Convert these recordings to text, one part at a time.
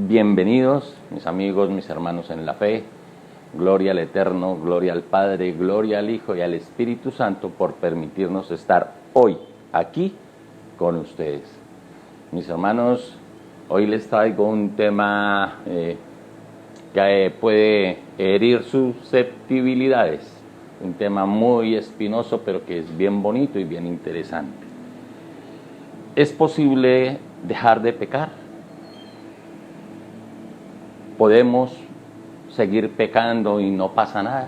Bienvenidos, mis amigos, mis hermanos en la fe. Gloria al Eterno, gloria al Padre, gloria al Hijo y al Espíritu Santo por permitirnos estar hoy aquí con ustedes. Mis hermanos, hoy les traigo un tema que puede herir susceptibilidades. Un tema muy espinoso, pero que es bien bonito y bien interesante. ¿Es posible dejar de pecar? ¿Podemos seguir pecando y no pasa nada?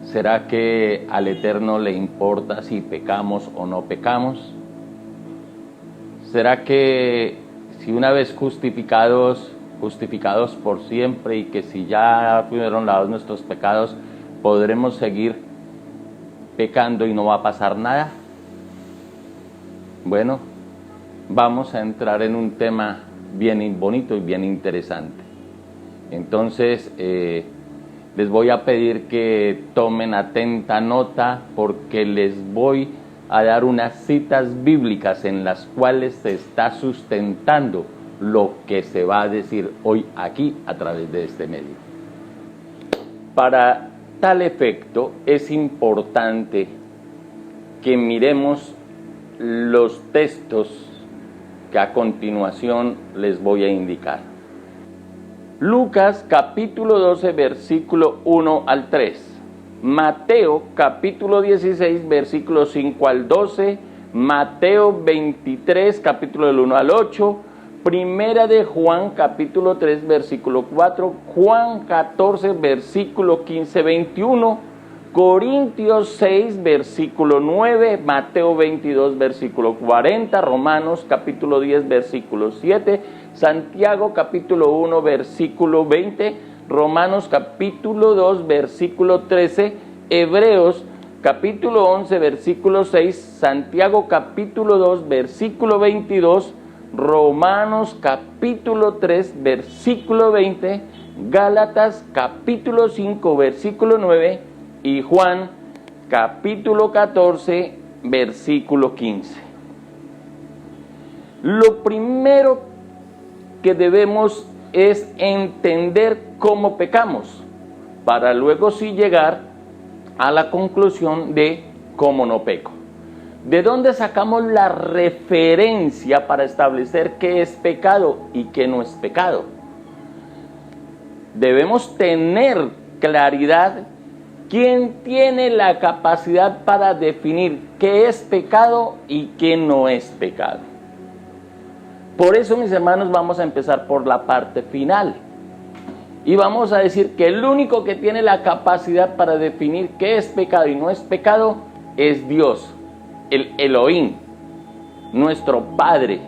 ¿Será que al Eterno le importa si pecamos o no pecamos? ¿Será que si una vez justificados por siempre, y que si ya fueron lavados nuestros pecados, podremos seguir pecando y no va a pasar nada? Bueno, vamos a entrar en un tema bien bonito y bien interesante. Entonces, les voy a pedir que tomen atenta nota, porque les voy a dar unas citas bíblicas en las cuales se está sustentando lo que se va a decir hoy aquí a través de este medio. Para tal efecto, es importante que miremos los textos que a continuación les voy a indicar. Lucas capítulo 12 versículo 1 al 3, Mateo capítulo 16 versículo 5 al 12, Mateo 23 capítulo del 1 al 8, Primera de Juan capítulo 3 versículo 4, Juan 14 versículo 15-21, Corintios 6 versículo 9, Mateo 22 versículo 40, Romanos capítulo 10 versículo 7, Santiago capítulo 1 versículo 20, Romanos capítulo 2 versículo 13, Hebreos capítulo 11 versículo 6, Santiago capítulo 2 versículo 22, Romanos capítulo 3 versículo 20, Gálatas capítulo 5 versículo 9 y Juan capítulo 14 versículo 15. Lo primero que debemos es entender cómo pecamos, para luego sí llegar a la conclusión de cómo no peco. ¿De dónde sacamos la referencia para establecer qué es pecado y qué no es pecado? Debemos tener claridad quién tiene la capacidad para definir qué es pecado y qué no es pecado. Por eso, mis hermanos, vamos a empezar por la parte final. Y vamos a decir que el único que tiene la capacidad para definir qué es pecado y no es pecado es Dios, el Elohim, nuestro Padre.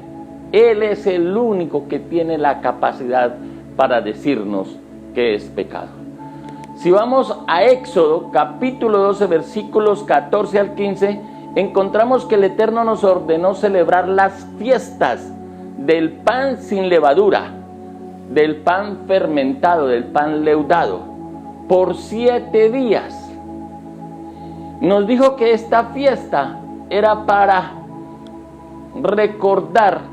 Él es el único que tiene la capacidad para decirnos qué es pecado. Si vamos a Éxodo capítulo 12 versículos 14 al 15, encontramos que el Eterno nos ordenó celebrar las fiestas del pan sin levadura, del pan fermentado, del pan leudado, por 7 días. Nos dijo que esta fiesta era para recordar,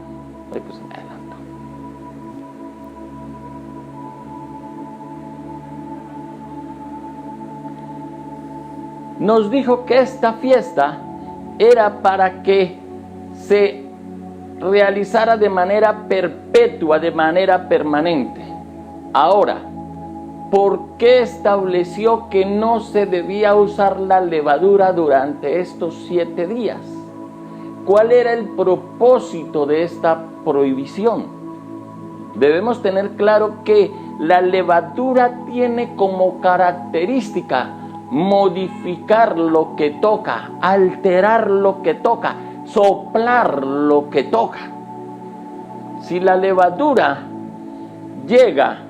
nos dijo que esta fiesta era para que se realizara de manera perpetua, de manera permanente. Ahora, ¿por qué estableció que no se debía usar la levadura durante estos 7 días? ¿Cuál era el propósito de esta prohibición? Debemos tener claro que la levadura tiene como característica modificar lo que toca, alterar lo que toca, soplar lo que toca. Si la levadura llega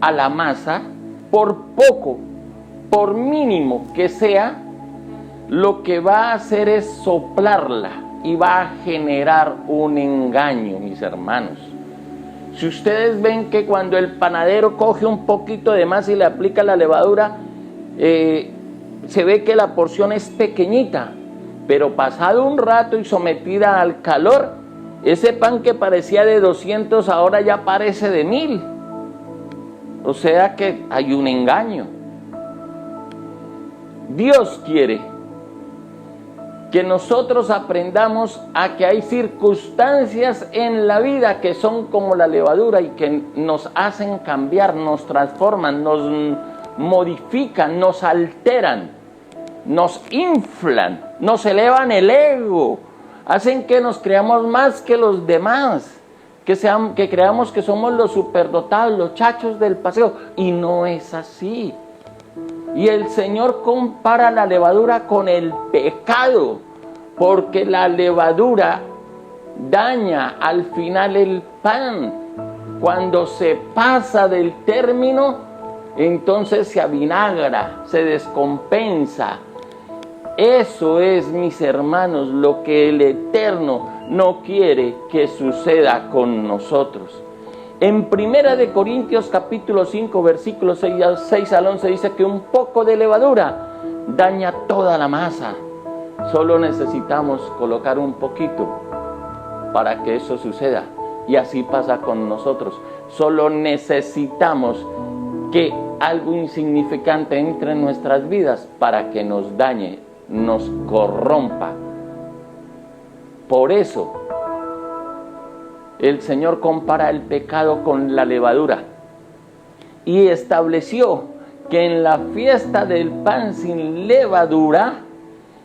a la masa, por poco, por mínimo que sea, lo que va a hacer es soplarla y va a generar un engaño, mis hermanos. Si ustedes ven que cuando el panadero coge un poquito de masa y le aplica la levadura, se ve que la porción es pequeñita, pero pasado un rato y sometida al calor, ese pan que parecía de 200 ahora ya parece de 1000. O sea que hay un engaño. Dios quiere que nosotros aprendamos a que hay circunstancias en la vida que son como la levadura y que nos hacen cambiar, nos transforman, nos modifican, nos alteran, nos inflan, nos elevan el ego, hacen que nos creamos más que los demás, que creamos que somos los superdotados, los chachos del paseo, y no es así. Y el Señor compara la levadura con el pecado, porque la levadura daña al final el pan. Cuando se pasa del término, entonces se avinagra, se descompensa. Eso es, mis hermanos, lo que el Eterno no quiere que suceda con nosotros. En 1 de Corintios capítulo 5 versículos 6 al 11 dice que un poco de levadura daña toda la masa. Solo necesitamos colocar un poquito para que eso suceda. Y así pasa con nosotros. Solo necesitamos que algo insignificante entre en nuestras vidas para que nos dañe, nos corrompa. Por eso el Señor compara el pecado con la levadura y estableció que en la fiesta del pan sin levadura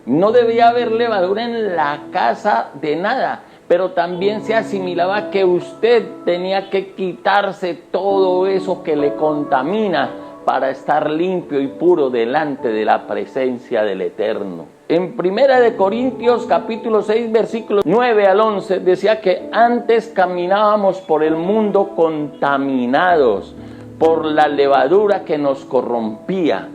no debía haber levadura en la casa de nada, pero también se asimilaba que usted tenía que quitarse todo eso que le contamina para estar limpio y puro delante de la presencia del Eterno. En 1 de Corintios capítulo 6 versículos 9 al 11 decía que antes caminábamos por el mundo contaminados por la levadura que nos corrompía,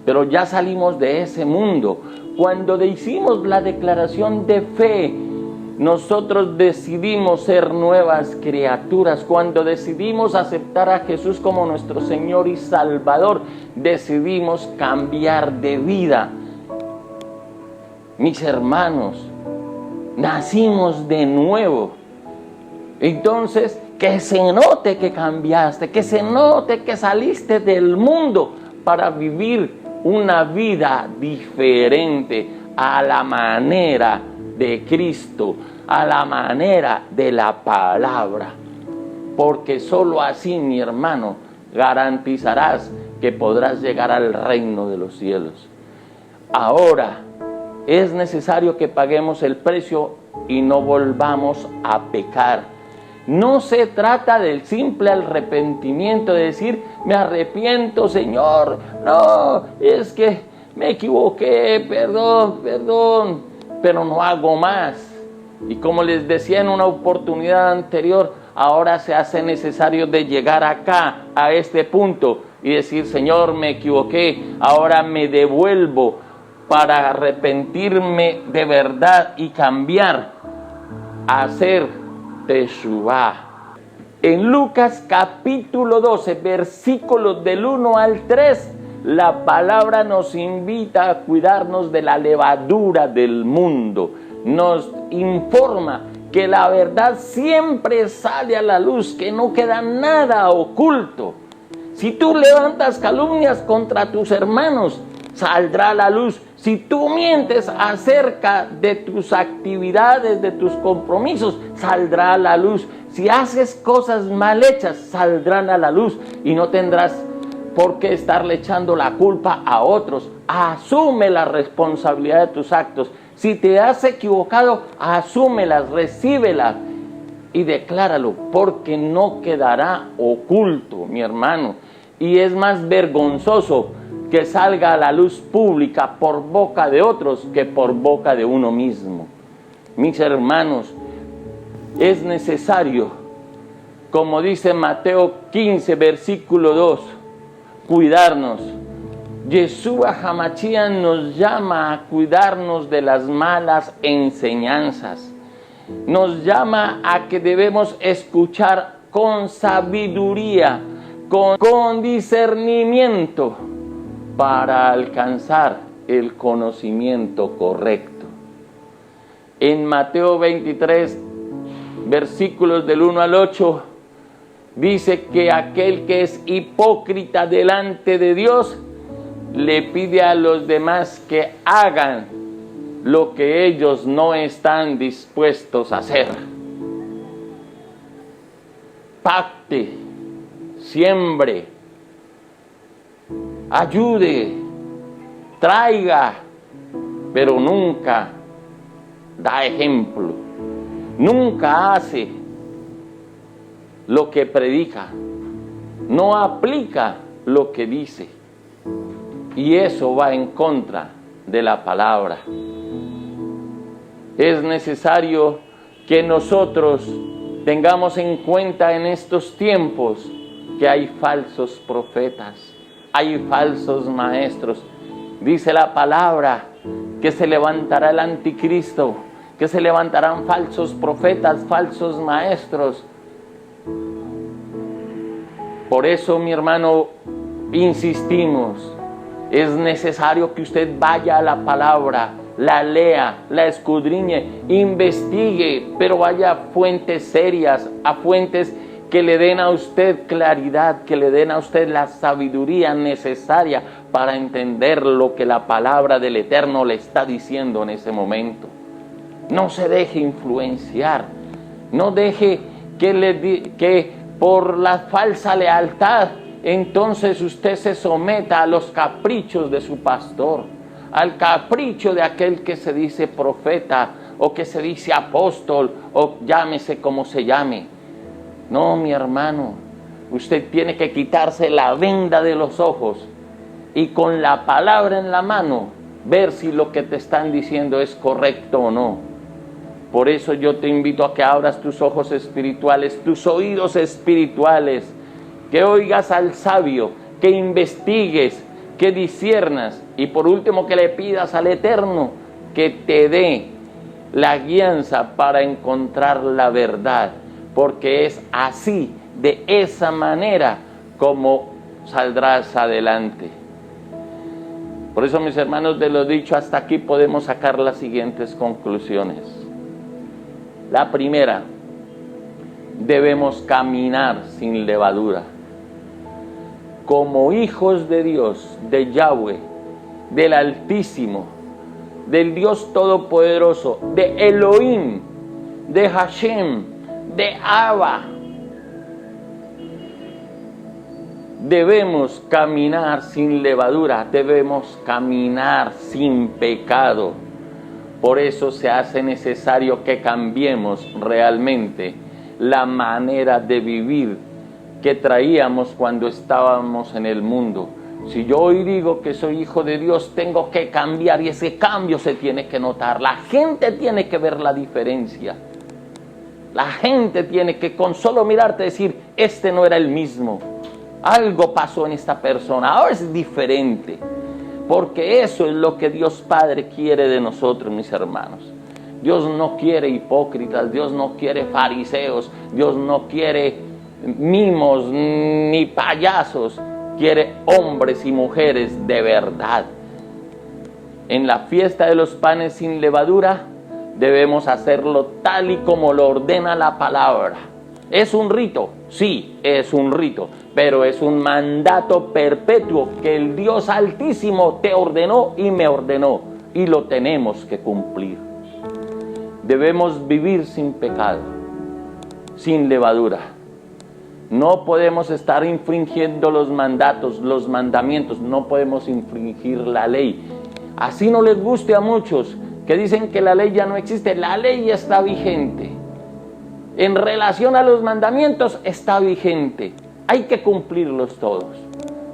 pero ya salimos de ese mundo. Cuando hicimos la declaración de fe, nosotros decidimos ser nuevas criaturas. Cuando decidimos aceptar a Jesús como nuestro Señor y Salvador, decidimos cambiar de vida. Mis hermanos, nacimos de nuevo. Entonces, que se note que cambiaste, que se note que saliste del mundo para vivir una vida diferente a la manera de Cristo, a la manera de la palabra. Porque solo así, mi hermano, garantizarás que podrás llegar al reino de los cielos. Ahora, es necesario que paguemos el precio y no volvamos a pecar. No se trata del simple arrepentimiento, de decir, me arrepiento, Señor. No, es que me equivoqué, perdón, pero no hago más. Y como les decía en una oportunidad anterior, ahora se hace necesario de llegar acá, a este punto, y decir, Señor, me equivoqué, ahora me devuelvo para arrepentirme de verdad y cambiar, hacer Teshuvá. En Lucas capítulo 12, versículos del 1 al 3, la palabra nos invita a cuidarnos de la levadura del mundo. Nos informa que la verdad siempre sale a la luz, que no queda nada oculto. Si tú levantas calumnias contra tus hermanos, saldrá a la luz. Si tú mientes acerca de tus actividades, de tus compromisos, saldrá a la luz. Si haces cosas mal hechas, saldrán a la luz y no tendrás por qué estarle echando la culpa a otros. Asume la responsabilidad de tus actos. Si te has equivocado, asúmelas, recíbelas y decláralo, porque no quedará oculto, mi hermano. Y es más vergonzoso que salga a la luz pública por boca de otros que por boca de uno mismo. Mis hermanos, es necesario, como dice Mateo 15, versículo 2, cuidarnos. Yeshua Hamashiach nos llama a cuidarnos de las malas enseñanzas. Nos llama a que debemos escuchar con sabiduría, con discernimiento, para alcanzar el conocimiento correcto. En Mateo 23, versículos del 1 al 8, dice que aquel que es hipócrita delante de Dios le pide a los demás que hagan lo que ellos no están dispuestos a hacer. Pacte, siembre, ayude, traiga, pero nunca da ejemplo, nunca hace lo que predica, no aplica lo que dice, y eso va en contra de la palabra. Es necesario que nosotros tengamos en cuenta en estos tiempos que hay falsos profetas, hay falsos maestros. Dice la palabra que se levantará el anticristo, que se levantarán falsos profetas, falsos maestros. Por eso, mi hermano, insistimos, es necesario que usted vaya a la palabra, la lea, la escudriñe, investigue, pero vaya a fuentes serias, a fuentes que le den a usted claridad, que le den a usted la sabiduría necesaria para entender lo que la palabra del Eterno le está diciendo en ese momento. No se deje influenciar, no deje que por la falsa lealtad entonces usted se someta a los caprichos de su pastor, al capricho de aquel que se dice profeta o que se dice apóstol o llámese como se llame. No, mi hermano, usted tiene que quitarse la venda de los ojos y con la palabra en la mano ver si lo que te están diciendo es correcto o no. Por eso yo te invito a que abras tus ojos espirituales, tus oídos espirituales, que oigas al sabio, que investigues, que disciernas y por último que le pidas al Eterno que te dé la guianza para encontrar la verdad, porque es así, de esa manera como saldrás adelante. Por eso, mis hermanos, de lo dicho hasta aquí podemos sacar las siguientes conclusiones. La primera, debemos caminar sin levadura. Como hijos de Dios, de Yahweh, del Altísimo, del Dios Todopoderoso, de Elohim, de Hashem, de Abba, debemos caminar sin levadura, debemos caminar sin pecado. Por eso se hace necesario que cambiemos realmente la manera de vivir que traíamos cuando estábamos en el mundo. Si yo hoy digo que soy hijo de Dios, tengo que cambiar y ese cambio se tiene que notar. La gente tiene que ver la diferencia. La gente tiene que con solo mirarte decir, este no era el mismo. Algo pasó en esta persona, ahora es diferente. Porque eso es lo que Dios Padre quiere de nosotros, mis hermanos. Dios no quiere hipócritas, Dios no quiere fariseos, Dios no quiere mimos ni payasos, quiere hombres y mujeres de verdad. En la fiesta de los panes sin levadura debemos hacerlo tal y como lo ordena la palabra. ¿Es un rito? Sí, es un rito, pero es un mandato perpetuo que el Dios Altísimo te ordenó y me ordenó, y lo tenemos que cumplir. Debemos vivir sin pecado, sin levadura. No podemos estar infringiendo los mandatos, los mandamientos, no podemos infringir la ley. Así no les guste a muchos que dicen que la ley ya no existe, la ley ya está vigente. En relación a los mandamientos está vigente, hay que cumplirlos todos.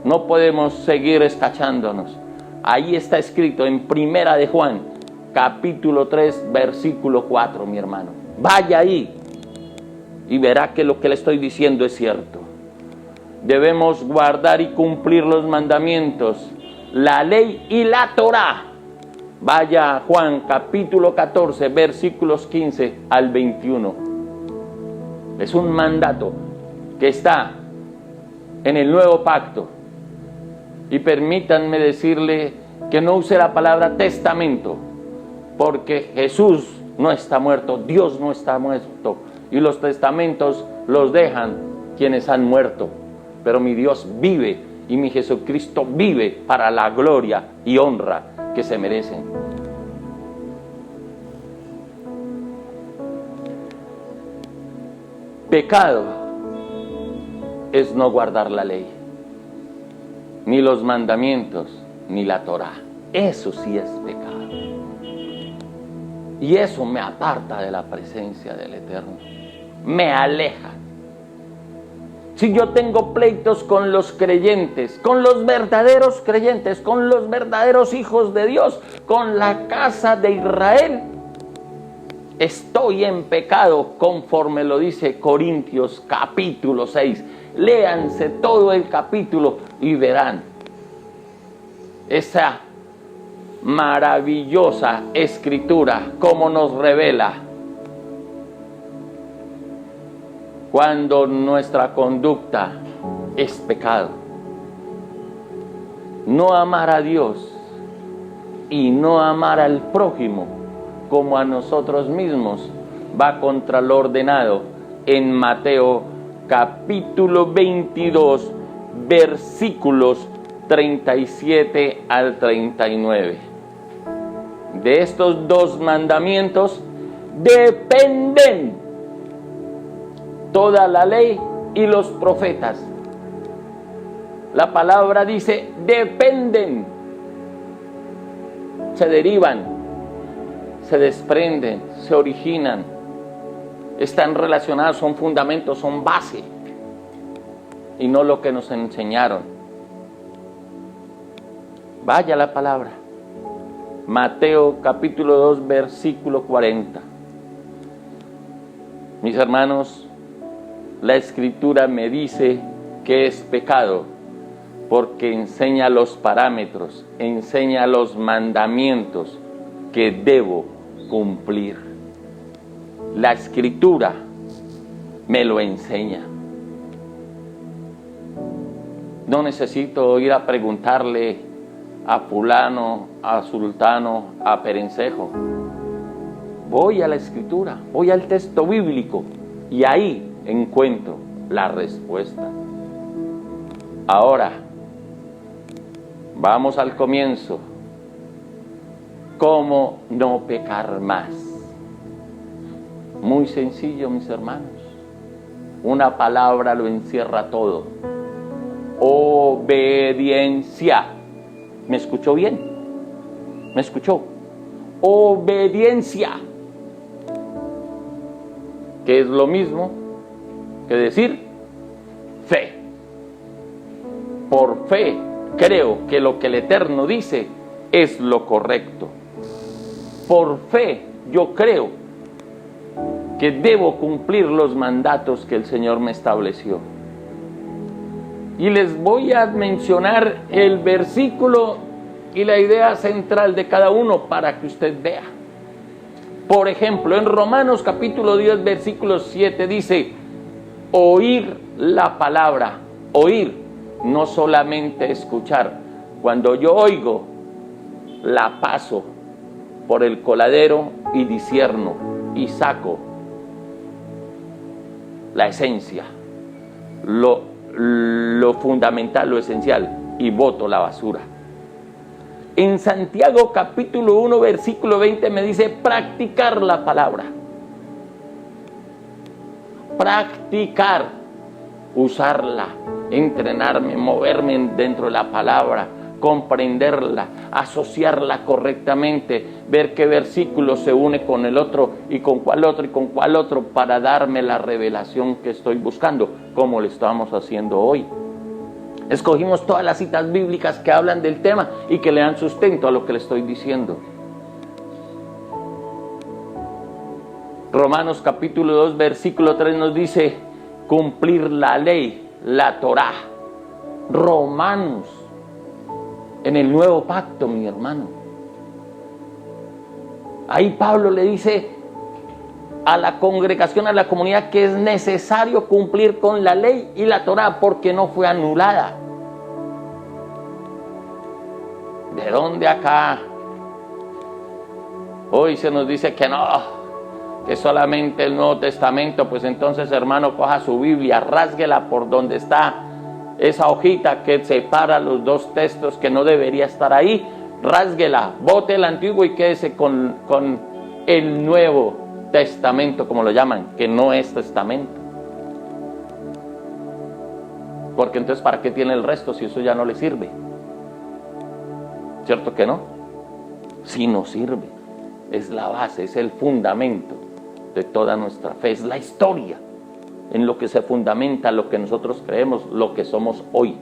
No podemos seguir escachándonos. Ahí está escrito en Primera de Juan, capítulo 3, versículo 4, mi hermano. Vaya ahí y verá que lo que le estoy diciendo es cierto. Debemos guardar y cumplir los mandamientos, la ley y la Torá. Vaya a Juan capítulo 14, versículos 15 al 21. Es un mandato que está en el nuevo pacto. Y permítanme decirle que no use la palabra testamento, porque Jesús no está muerto, Dios no está muerto. Y los testamentos los dejan quienes han muerto. Pero mi Dios vive y mi Jesucristo vive para la gloria y honra que se merecen. Pecado es no guardar la ley, ni los mandamientos, ni la Torá. Eso sí es pecado. Y eso me aparta de la presencia del Eterno. Me aleja. Si yo tengo pleitos con los creyentes, con los verdaderos creyentes, con los verdaderos hijos de Dios, con la casa de Israel, estoy en pecado, conforme lo dice Corintios capítulo 6. Léanse todo el capítulo y verán esa maravillosa escritura, cómo nos revela cuando nuestra conducta es pecado. No amar a Dios y no amar al prójimo como a nosotros mismos va contra lo ordenado en Mateo capítulo 22, versículos 37 al 39. De estos dos mandamientos dependen toda la ley y los profetas. La palabra dice dependen, se derivan, se desprenden, se originan, están relacionadas, son fundamentos, son base, y no lo que nos enseñaron. Vaya la palabra. Mateo capítulo 2, versículo 40. Mis hermanos, la Escritura me dice que es pecado porque enseña los parámetros, enseña los mandamientos que debo cumplir. La Escritura me lo enseña. No necesito ir a preguntarle a fulano, a sultano, a perencejo. Voy a la Escritura, voy al texto bíblico y ahí encuentro la respuesta. Ahora, vamos al comienzo. ¿Cómo no pecar más? Muy sencillo, mis hermanos. Una palabra lo encierra todo. Obediencia. ¿Me escuchó bien? ¿Me escuchó? Obediencia. Que es lo mismo que decir fe. Por fe creo que lo que el Eterno dice es lo correcto. Por fe yo creo que debo cumplir los mandatos que el Señor me estableció. Y les voy a mencionar el versículo y la idea central de cada uno para que usted vea. Por ejemplo, en Romanos capítulo 10, versículo 7 dice, oír la palabra, oír, no solamente escuchar. Cuando yo oigo, la paso por el coladero y discierno y saco la esencia, lo fundamental, lo esencial, y boto la basura. En Santiago capítulo 1 versículo 20 me dice practicar la palabra. Practicar, usarla, entrenarme, moverme dentro de la palabra, comprenderla, asociarla correctamente, ver qué versículo se une con el otro y con cuál otro y con cuál otro para darme la revelación que estoy buscando, como lo estamos haciendo hoy. Escogimos todas las citas bíblicas que hablan del tema y que le dan sustento a lo que le estoy diciendo. Romanos capítulo 2 versículo 3 nos dice cumplir la ley, la Torá. Romanos, en el nuevo pacto, mi hermano. Ahí Pablo le dice a la congregación, a la comunidad, que es necesario cumplir con la ley y la Torá porque no fue anulada. ¿De dónde acá? Hoy se nos dice que no, que solamente el Nuevo Testamento, pues entonces, hermano, coja su Biblia, rásguela por donde está esa hojita que separa los dos textos que no debería estar ahí, rásguela, bote el Antiguo y quédese con el Nuevo Testamento, como lo llaman, que no es testamento. Porque entonces, ¿para qué tiene el resto si eso ya no le sirve? ¿Cierto que no? Sí nos sirve. Es la base, es el fundamento de toda nuestra fe. Es la historia en lo que se fundamenta lo que nosotros creemos, lo que somos hoy.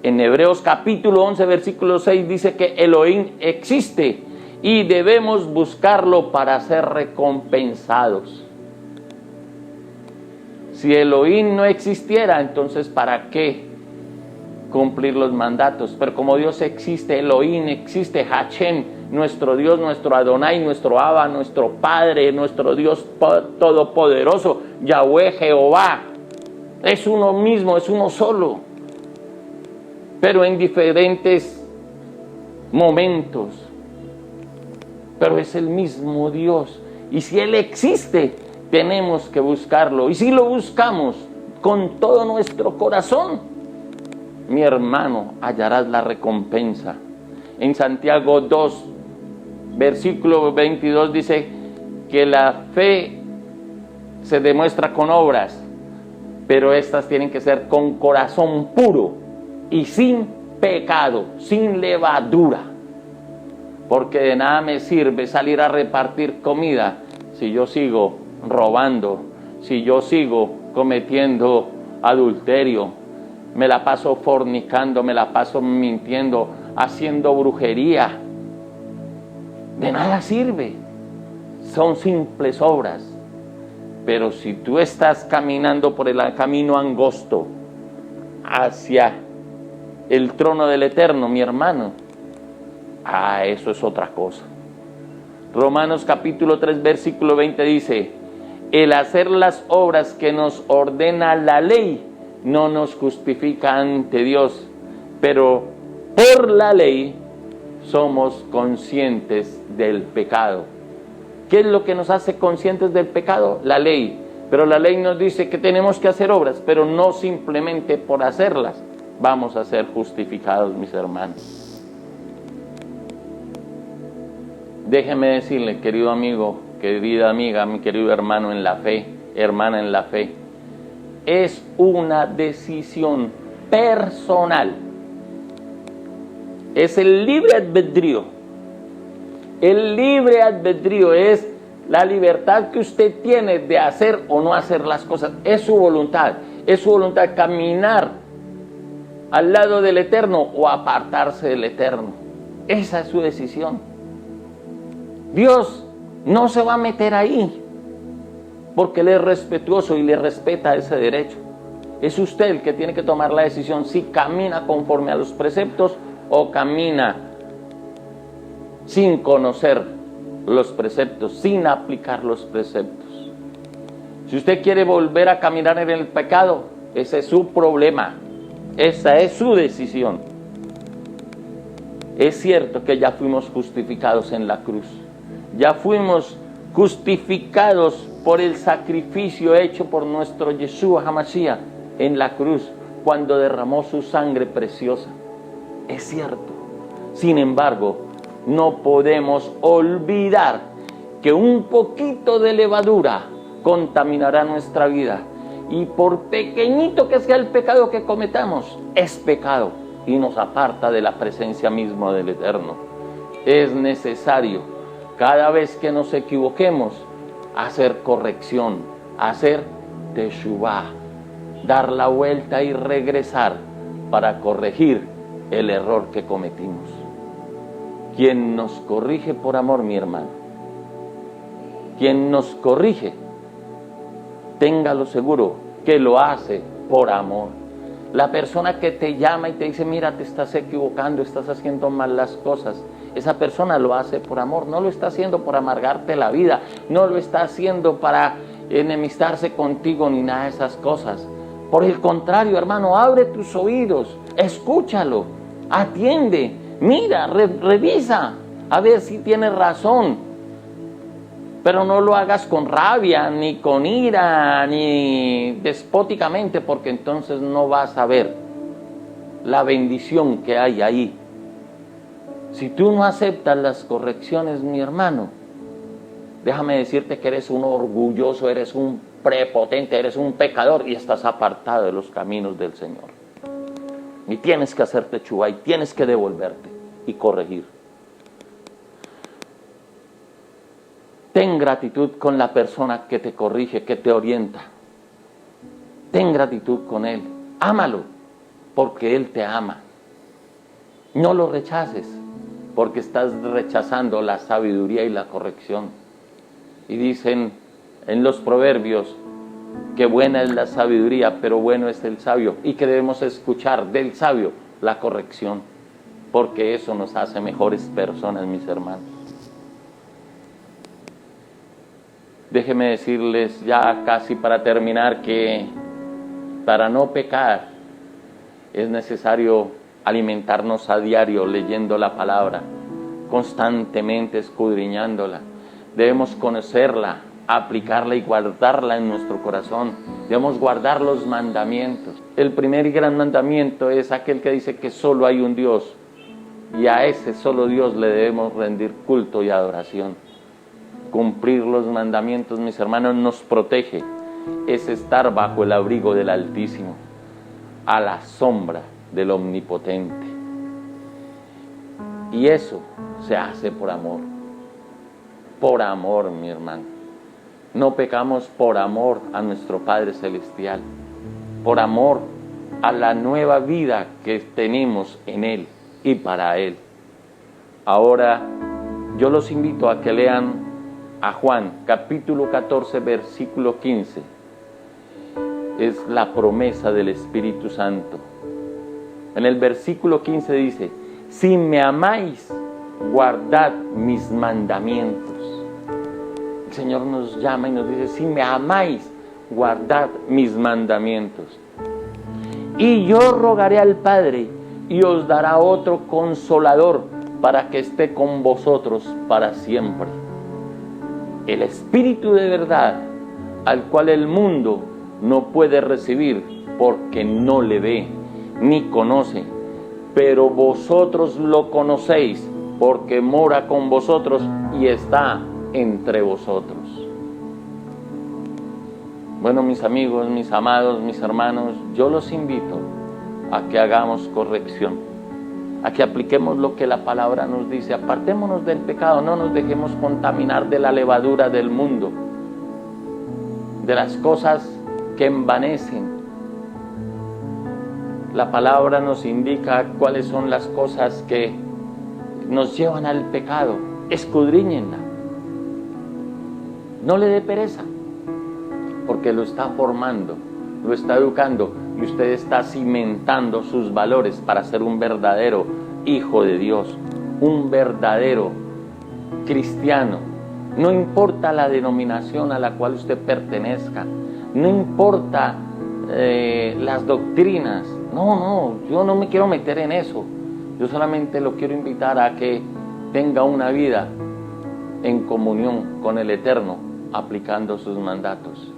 En Hebreos capítulo 11, versículo 6 dice que Elohim existe y debemos buscarlo para ser recompensados. Si Elohim no existiera, entonces ¿para qué cumplir los mandatos? Pero como Dios existe, Elohim existe, Hashem, nuestro Dios, nuestro Adonai, nuestro Abba, nuestro Padre, nuestro Dios todopoderoso, Yahweh, Jehová, es uno mismo, es uno solo, pero en diferentes momentos, pero es el mismo Dios. Y si Él existe, tenemos que buscarlo. Y si lo buscamos con todo nuestro corazón, mi hermano, hallarás la recompensa. En Santiago 2, versículo 22 dice que la fe se demuestra con obras, pero estas tienen que ser con corazón puro y sin pecado, sin levadura. Porque de nada me sirve salir a repartir comida si yo sigo robando, si yo sigo cometiendo adulterio, me la paso fornicando, me la paso mintiendo, haciendo brujería. De nada sirve, son simples obras. Pero si tú estás caminando por el camino angosto hacia el trono del Eterno, mi hermano, eso es otra cosa. Romanos capítulo 3, versículo 20 dice: el hacer las obras que nos ordena la ley no nos justifica ante Dios, pero por la ley somos conscientes del pecado. ¿Qué es lo que nos hace conscientes del pecado? La ley. Pero la ley nos dice que tenemos que hacer obras, pero no simplemente por hacerlas vamos a ser justificados, mis hermanos. Déjeme decirle, querido amigo, querida amiga, mi querido hermano en la fe, hermana en la fe, es una decisión personal. Es el libre albedrío. El libre albedrío es la libertad que usted tiene de hacer o no hacer las cosas. Es su voluntad caminar al lado del Eterno o apartarse del Eterno. Esa es su decisión. Dios no se va a meter ahí, porque Él es respetuoso y le respeta ese derecho. Es usted el que tiene que tomar la decisión si camina conforme a los preceptos o camina sin conocer los preceptos, sin aplicar los preceptos. Si usted quiere volver a caminar en el pecado, ese es su problema, esa es su decisión. Es cierto que ya fuimos justificados en la cruz, ya fuimos justificados por el sacrificio hecho por nuestro Yeshua HaMashiach en la cruz, cuando derramó su sangre preciosa. Es cierto. Sin embargo, no podemos olvidar que un poquito de levadura contaminará nuestra vida. Y por pequeñito que sea el pecado que cometamos, es pecado y nos aparta de la presencia misma del Eterno. Es necesario, cada vez que nos equivoquemos, hacer corrección, hacer teshuvah, dar la vuelta y regresar para corregir el error que cometimos. Quien nos corrige por amor, mi hermano, quien nos corrige, téngalo seguro que lo hace por amor. La persona que te llama y te dice: mira, te estás equivocando, estás haciendo mal las cosas, esa persona lo hace por amor, no lo está haciendo por amargarte la vida, no lo está haciendo para enemistarse contigo ni nada de esas cosas. Por el contrario, hermano, abre tus oídos, escúchalo, atiende, mira, revisa, a ver si tiene razón. Pero no lo hagas con rabia, ni con ira, ni despóticamente, porque entonces no vas a ver la bendición que hay ahí. Si tú no aceptas las correcciones, mi hermano, déjame decirte que eres un orgulloso, eres un prepotente, eres un pecador y estás apartado de los caminos del Señor. Y tienes que hacerte chubá y tienes que devolverte y corregir. Ten gratitud con la persona que te corrige, que te orienta. Ten gratitud con él. Ámalo, porque él te ama. No lo rechaces, porque estás rechazando la sabiduría y la corrección. Y dicen en los proverbios que buena es la sabiduría, pero bueno es el sabio, y que debemos escuchar del sabio la corrección, porque eso nos hace mejores personas, mis hermanos. Déjenme decirles ya casi para terminar que para no pecar es necesario alimentarnos a diario leyendo la palabra, constantemente escudriñándola. Debemos conocerla, aplicarla y guardarla en nuestro corazón. Debemos guardar los mandamientos. El primer y gran mandamiento es aquel que dice que solo hay un Dios y a ese solo Dios le debemos rendir culto y adoración. Cumplir los mandamientos, mis hermanos, nos protege. Es estar bajo el abrigo del Altísimo, a la sombra del Omnipotente. Y eso se hace por amor. Por amor, mi hermano. No pecamos por amor a nuestro Padre Celestial, por amor a la nueva vida que tenemos en Él y para Él. Ahora, yo los invito a que lean a Juan, capítulo 14, versículo 15. Es la promesa del Espíritu Santo. En el versículo 15 dice: si me amáis, guardad mis mandamientos. El Señor nos llama y nos dice: si me amáis, guardad mis mandamientos. Y yo rogaré al Padre y os dará otro consolador para que esté con vosotros para siempre. El Espíritu de verdad, al cual el mundo no puede recibir porque no le ve ni conoce, pero vosotros lo conocéis porque mora con vosotros y está entre vosotros. Bueno, mis amigos, mis amados, mis hermanos, yo los invito a que hagamos corrección, a que apliquemos lo que la palabra nos dice. Apartémonos del pecado, no nos dejemos contaminar de la levadura del mundo, de las cosas que envanecen. La palabra nos indica cuáles son las cosas que nos llevan al pecado. Escudriñenla. No le dé pereza, porque lo está formando, lo está educando, y usted está cimentando sus valores para ser un verdadero hijo de Dios, un verdadero cristiano. No importa la denominación a la cual usted pertenezca, no importa las doctrinas. No, yo no me quiero meter en eso. Yo solamente lo quiero invitar a que tenga una vida en comunión con el Eterno, aplicando sus mandatos.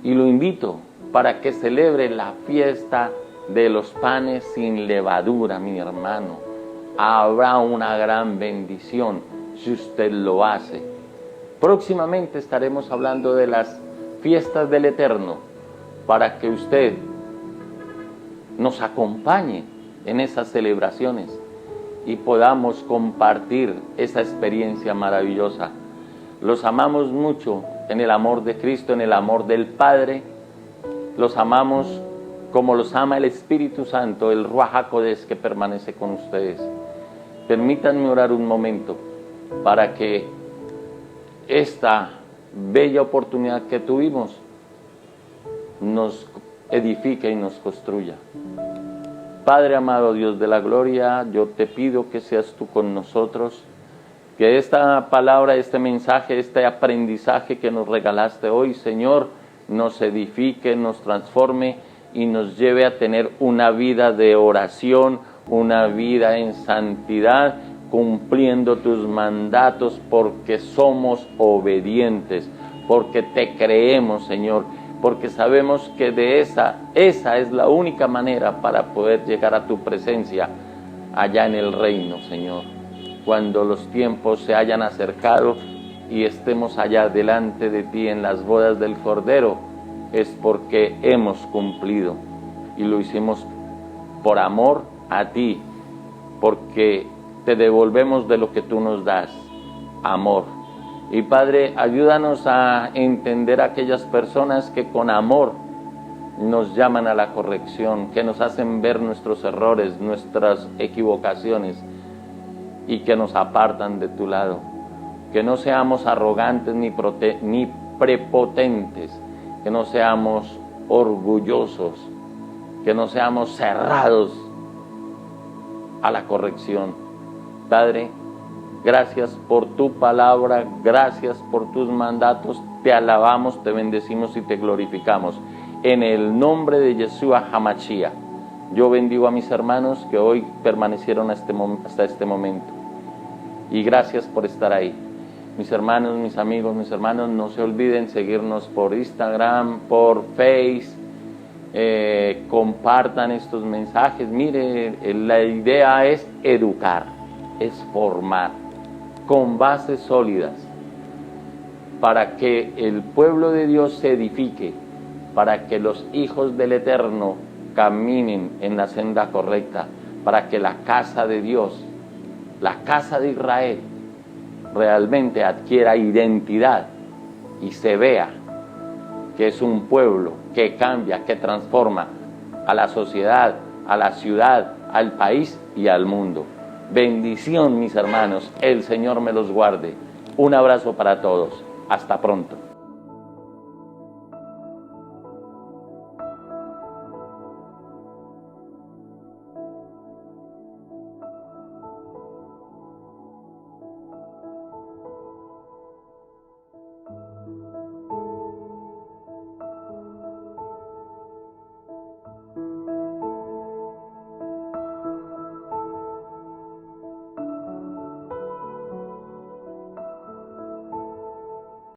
Y lo invito para que celebre la fiesta de los panes sin levadura, mi hermano. Habrá una gran bendición si usted lo hace. Próximamente estaremos hablando de las fiestas del Eterno, para que usted nos acompañe en esas celebraciones y podamos compartir esa experiencia maravillosa. Los amamos mucho en el amor de Cristo, en el amor del Padre. Los amamos como los ama el Espíritu Santo, el Ruaj HaKodesh que permanece con ustedes. Permítanme orar un momento para que esta bella oportunidad que tuvimos nos edifique y nos construya. Padre amado, Dios de la gloria, yo te pido que seas tú con nosotros, que esta palabra, este mensaje, este aprendizaje que nos regalaste hoy, Señor, nos edifique, nos transforme y nos lleve a tener una vida de oración, una vida en santidad, cumpliendo tus mandatos porque somos obedientes, porque te creemos, Señor, porque sabemos que de esa es la única manera para poder llegar a tu presencia allá en el reino, Señor. Cuando los tiempos se hayan acercado y estemos allá delante de ti en las bodas del Cordero, es porque hemos cumplido y lo hicimos por amor a ti, porque te devolvemos de lo que tú nos das, amor. Y Padre, ayúdanos a entender a aquellas personas que con amor nos llaman a la corrección, que nos hacen ver nuestros errores, nuestras equivocaciones y que nos apartan de tu lado. Que no seamos arrogantes ni prepotentes, que no seamos orgullosos, que no seamos cerrados a la corrección. Padre, gracias por tu palabra, gracias por tus mandatos, te alabamos, te bendecimos y te glorificamos. En el nombre de Yeshua HaMashiach, yo bendigo a mis hermanos que hoy permanecieron hasta este momento. Y gracias por estar ahí. Mis hermanos, mis amigos, mis hermanos, no se olviden seguirnos por Instagram, por Face. Compartan estos mensajes. Mire, la idea es educar, es formar con bases sólidas para que el pueblo de Dios se edifique, para que los hijos del Eterno caminen en la senda correcta, para que la casa de Dios, la casa de Israel, realmente adquiera identidad y se vea que es un pueblo que cambia, que transforma a la sociedad, a la ciudad, al país y al mundo. Bendición, mis hermanos, el Señor me los guarde. Un abrazo para todos. Hasta pronto.